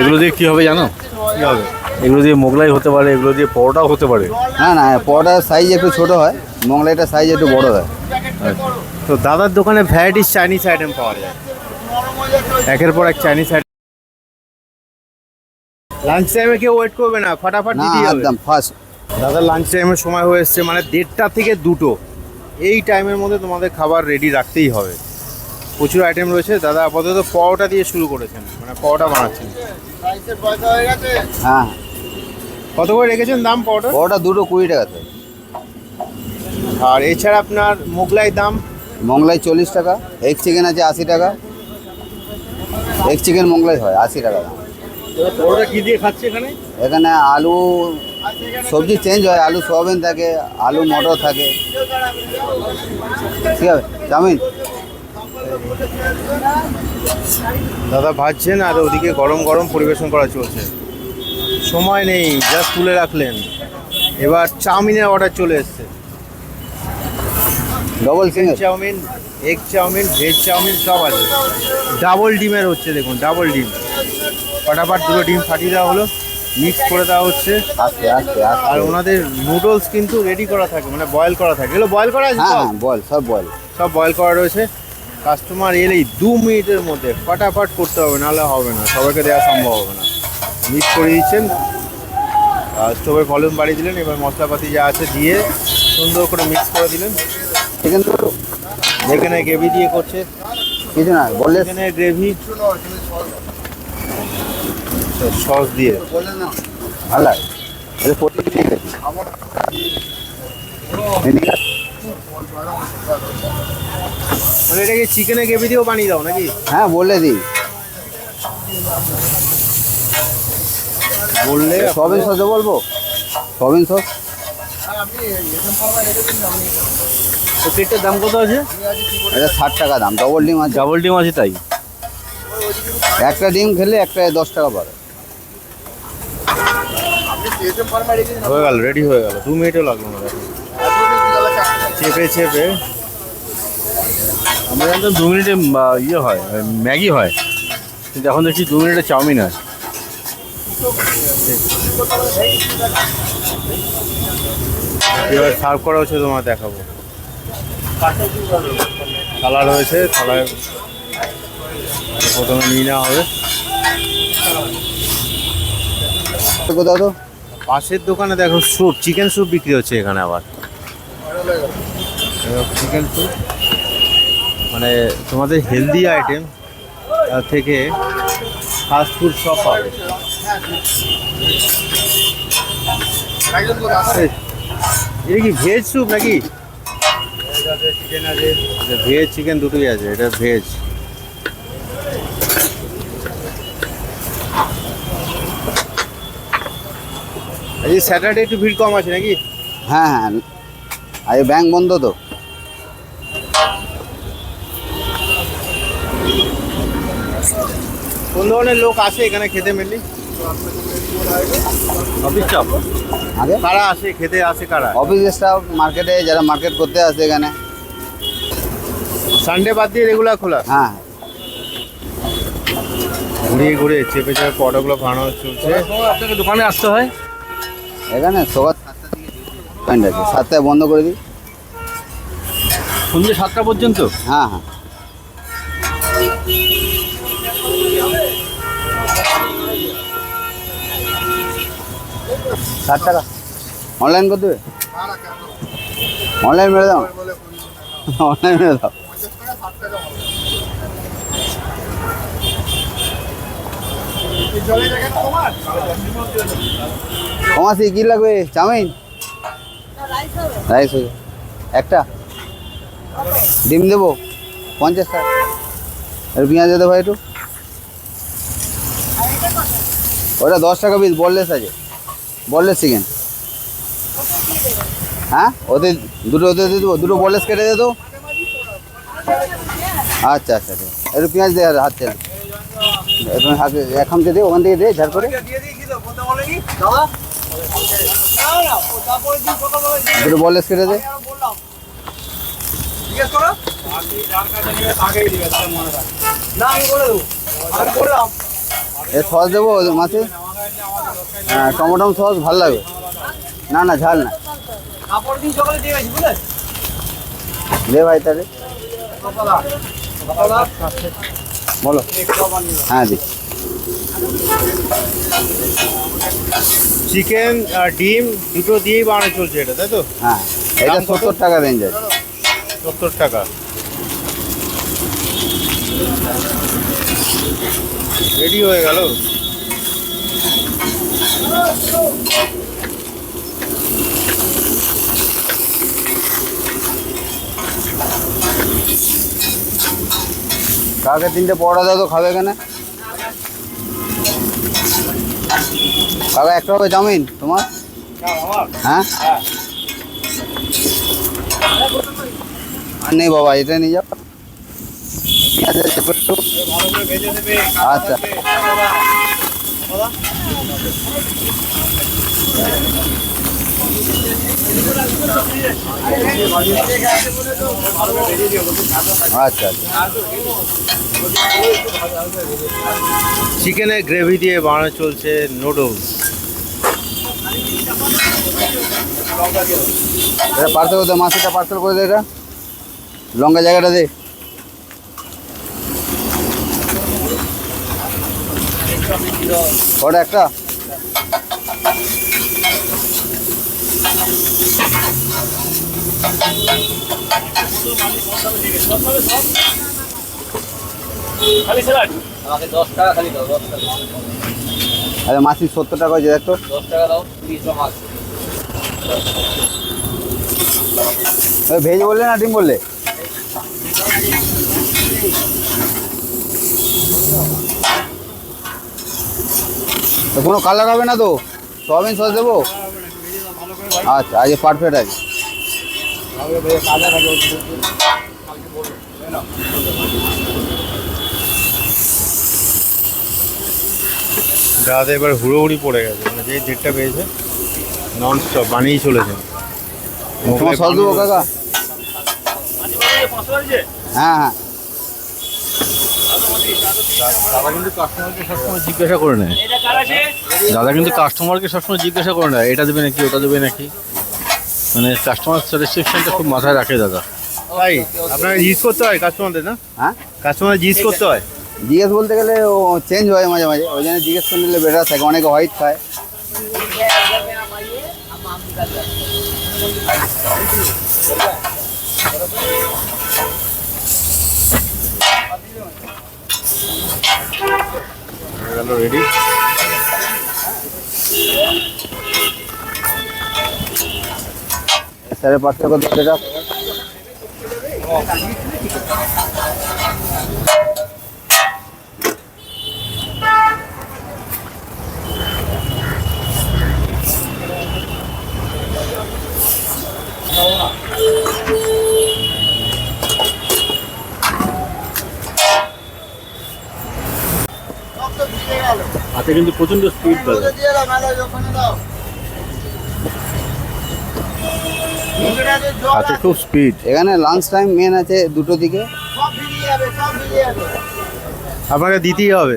এগুলো দিয়ে কী হবে জানো? কী হবে? এগুলো দিয়ে মোগলাই হতে পারে, এগুলো দিয়ে পরোটাও হতে পারে। না না, পরোটার সাইজ একটু ছোট হয়, মোগলাইটার সাইজ একটু বড় হয়। তো দাদার দোকানে ভ্যারাইটিস চাইনিজ আইটেম পাওয়া যায়, একের পর এক চাইনিজ আইটেম। লাঞ্চ টাইমে কেউ ওয়েট করবে না, ফাটাফাট না দিতেই হবে। একদম ফার্স্ট। দাদার লাঞ্চ টাইমের সময় হয়ে এসছে, মানে 1:30 থেকে 2টো, এই টাইমের মধ্যে তোমাদের খাবার রেডি রাখতেই হবে। প্রচুর আইটেম রয়েছে। দাদা আপাতত পরোটা দিয়ে শুরু করেছেন, মানে পরোটা বানাচ্ছেন। হ্যাঁ, কত করে রেখেছেন দাম পরোটা? পরোটা দুটো 20 টাকা থেকে। আর এছাড়া আপনার মোগলাই দাম? মোগলাই 40 টাকা, এগ চিকেন আছে 80 টাকা। এগ চিকেন মোগলাই হয় 80 টাকা দাম। পরোটা কী দিয়ে খাচ্ছে এখানে? এখানে আলু সবজি চেঞ্জ হয়, আলু সোয়াবিন থাকে, আলু মটর থাকে। ঠিক আছে, চাউমিন। দাদা ভাজছেন আর ওদিকে গরম গরম পরিবেশন করা চলছে। সময় নেই, জাস্ট তুলে রাখলেন। এবার চাউমিনের অর্ডার চলে এসছে। Double single chow mein, egg chow mein, veg chow mein সব আছে। ডাবল ডিমের হচ্ছে, দেখুন ডাবল ডিম। ফটাফট দুটো ডিম ফাটিয়ে দেওয়া হলো, মিক্স করে দেওয়া হচ্ছে। আস্তে আস্তে আর আস্তে। ওনাদের নুডলস কিন্তু রেডি করা থাকে, মানে বয়েল করা থাকে। এগুলো বয়েল করা আছে? হ্যাঁ বয়েল, সব বয়েল। সব বয়েল করা রয়েছে। কাস্টমার এলেই 2 মিনিটের মধ্যে ফটাফট করতে হবে, নাহলে হবে না, সবাইকে দেওয়া সম্ভব হবে না। মিক্স করে দিচ্ছেন, স্টোভের ভলিউম বাড়িয়ে দিলেন। এবার মশলাপাতি যা আছে দিয়ে সুন্দর করে মিক্স করে দিলেন। চিকেন যেখানে গ্রেভি দিয়ে করছে, কিছু না বললে এখানে গ্রেভি সস দিয়ে। ভালো লাগে। এটা 40 ঠিক আছে। মানে এটাকে চিকেনের গ্রেভি দিয়েও বানিয়ে দাও নাকি? হ্যাঁ বলে দিই, বললে সবিন সসে বলবো, সবিন সস। তো প্লেটটার দাম কত আছে? এটা 60 টাকা দাম, ডবল ডিম আছে। ডাবল ডিম আছে তাই? একটা ডিম খেলে একটা 10 টাকা পড়ে। হয়ে গেল, রেডি হয়ে গেল, 2 মিনিটও লাগলো না। চেপে চেপে আমরা জানতাম 2 মিনিটে ইয়ে হয়, ম্যাগি হয়, কিন্তু এখন দেখছি 2 মিনিটে চাউমিন হয়। এবার সার্ভ করা হচ্ছে, তোমার দেখাবো। থালা রয়েছে, থালায় প্রথমে নিয়ে নেওয়া হবে। কোথাও তো পাশের দোকানে দেখো স্যুপ, চিকেন স্যুপ বিক্রি হচ্ছে এখানে আবার। চিকেন স্যুপ মানে তোমাদের হেলদি আইটেম থেকে ফাস্ট ফুড সব পাবে। এটা কি ভেজ স্যুপ নাকি? চিকেন আছে, ভেজ চিকেন দুটোই আছে। এটা ভেজ। আজকে স্যাটারডে একটু ভিড় কম আছে নাকি? হ্যাঁ হ্যাঁ, আজ ব্যাংক বন্ধ তো। কোন ধরনের লোক আসে এখানে খেতে? Mainly office staff. আগে কারা আসে খেতে? আসে কারা? অফিস স্টাফ, মার্কেটে যারা মার্কেট করতে আসে এখানে। সানডে বাদ দিয়ে রেগুলার খোলা? হ্যাঁ, ঘুরিয়ে ঘুরিয়ে চেপে চেপে পটাগুলো বানানো চলছে। আপনাকে দোকানে আসতে হয়? এখানে সকাল 7টা থেকে পয়েন্ট আছে, 7টায় বন্ধ করে দিই। সন্ধ্যে 7টা পর্যন্ত? হ্যাঁ হ্যাঁ। ষাট টাকা অনলাইন করে দেবে? অনলাইন মেরে দাও, অনলাইন মেরে দাও। কমাসি কি লাগবে? চাউমিন, রাইস হবে একটা, ডিম দেবো 50 টাকা, আর পেঁয়াজ দেবো একটু। ওটা 10 টাকা পিস, বললেস আছে, বললেস চিকেন। হ্যাঁ ওতে দুটো ওতে দিয়ে দেবো, দুটো বললেস কেটে দে তো। আচ্ছা আচ্ছা ঠিক আছে, একটু পেঁয়াজ দে, হাত তেল এখন দে, ওখান থেকে দে ঝাড় করে। দুটো বললেস কেটে দে। এ সস দেবো মাছে? হ্যাঁ, টমেটো সস ভালো লাগবে। না না, ঝাল না। দে ভাই তাহলে, বলো। হ্যাঁ দি। চিকেন আর ডিম দুটো দিয়েই বানানো চলছে এটা, তাই তো? হ্যাঁ, এটা দাম কত? 70 টাকা রেঞ্জ আছে। 70 টাকা। রেডি হয়ে গেল। কাকে 3টে পরোটা দাও তো, খাবে এখানে? কাকা একটা হবে চাউমিন তোমার? হ্যাঁ, আর নেই বাবা, এটা নিয়ে যাও। পেঁয়াজ আছে একটু। আচ্ছা, আচ্ছা আচ্ছা। চিকেনের গ্রেভি দিয়ে বানানো চলছে নুডলস। এটা পার্সেল করে দে, মাছটা পার্সেল করে দে। এটা লঙ্কা জায়গাটা দে। ওটা একটা। খালি স্যালাড আমাকে 10 টাকা খালি দাও, 10 টাকা। আরে মাছি 70 টাকা হয়েছে, দেখো। 10 টাকা দাও, 20 টাকা মাছ। ভেজ বললে না ডিম বললে? তো কোনো কালার হবে না তো? সয়াবিন সস দেবো? আচ্ছা, আজ পারফেক্ট আছে। দাদা এবার হুড়োহুড়ি পড়ে গেছে, মানে যেই 1:30 পেয়েছে নন স্টপ বানিয়েই চলেছে। তোমার সস দেবো কাকা? হ্যাঁ হ্যাঁ। দাদা কিন্তু কাস্টমারকে সবসময় জিজ্ঞাসা করে নেয়। দাদা কিন্তু কাস্টমারকে সবসময় জিজ্ঞাসা করে নেয়, এটা দেবে নাকি ওটা দেবে নাকি, মানে কাস্টমার স্যাটিসফ্যাকশনটা খুব মাথায় রাখে দাদা। ভাই আপনাকে জিজ্ঞেস করতে হয় কাস্টমারদের, না? হ্যাঁ, কাস্টমার জিজ্ঞেস করতে হয়। জিজ্ঞেস বলতে গেলে ও চেঞ্জ হয় মাঝে মাঝে, ওই জন্য জিজ্ঞেস করে নিলে বেটার থাকে। অনেকে হোয়াইট খায়। হয়ে গেল রেডি। স্যারের পার্সেল করতে এটা। হাতে কিন্তু প্রচণ্ড স্পিড দাদা। হাতে খুব স্পিড। এখানে লাঞ্চ টাইম মেন আছে 2টো দিকে। আপনাকে দিতেই হবে।